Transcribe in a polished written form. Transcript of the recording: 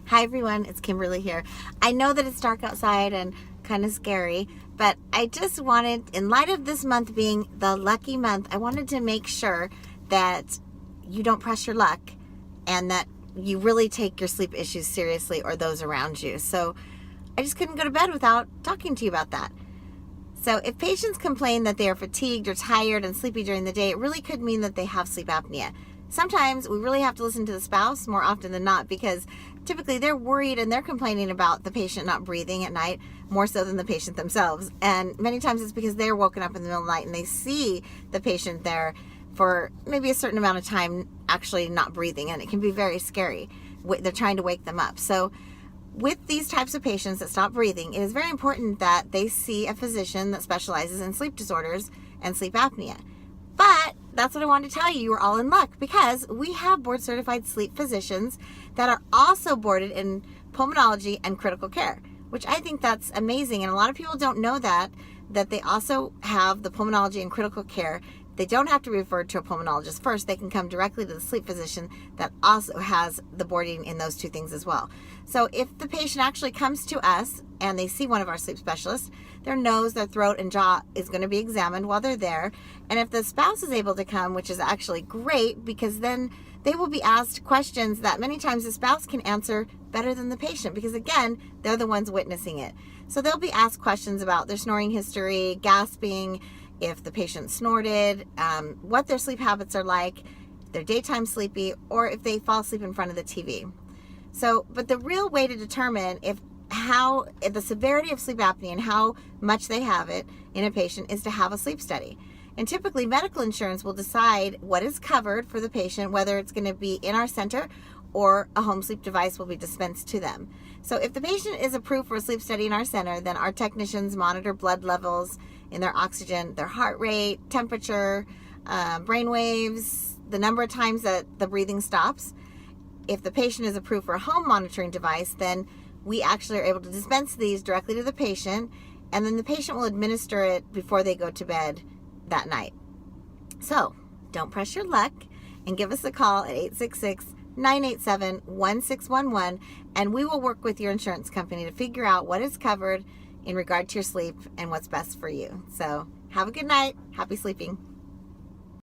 Hi everyone, it's Kimberly here. I know that it's dark outside and kind of scary, but I just wanted, in light of this month being the lucky month, I wanted to make sure that you don't press your luck and that you really take your sleep issues seriously, or those around you. So I just couldn't go to bed without talking to you about that. So if patients complain that they are fatigued or tired and sleepy during the day, it really could mean that they have sleep apnea. Sometimes we really have to listen to the spouse more often than not, because typically they're worried and they're complaining about the patient not breathing at night more so than the patient themselves. And many times it's because they're woken up in the middle of the night and they see the patient there for maybe a certain amount of time actually not breathing, and it can be very scary. They're trying to wake them up. So with these types of patients that stop breathing, it is very important that they see a physician that specializes in sleep disorders and sleep apnea. But that's what I wanted to tell you. You are all in luck, because we have board certified sleep physicians that are also boarded in pulmonology and critical care, which I think that's amazing. And a lot of people don't know that they also have the pulmonology and critical care. They don't have to be referred to a pulmonologist first. They can come directly to the sleep physician that also has the boarding in those two things as well. So if the patient actually comes to us and they see one of our sleep specialists, their nose, their throat, and jaw is going to be examined while they're there. And if the spouse is able to come, which is actually great, because then they will be asked questions that many times the spouse can answer better than the patient, because again, they're the ones witnessing it. So they'll be asked questions about their snoring history, gasping, if the patient snorted, what their sleep habits are like, if they're daytime sleepy, or if they fall asleep in front of the TV. So, but the real way to determine if the severity of sleep apnea and how much they have it in a patient is to have a sleep study. And typically medical insurance will decide what is covered for the patient, whether it's going to be in our center or a home sleep device will be dispensed to them. So if the patient is approved for a sleep study in our center, then our technicians monitor blood levels in their oxygen, their heart rate, temperature, brain waves, the number of times that the breathing stops. If the patient is approved for a home monitoring device, then we actually are able to dispense these directly to the patient, and then the patient will administer it before they go to bed that night. So don't press your luck and give us a call at 866-987-1611, and we will work with your insurance company to figure out what is covered in regard to your sleep and what's best for you. So have a good night. Happy sleeping.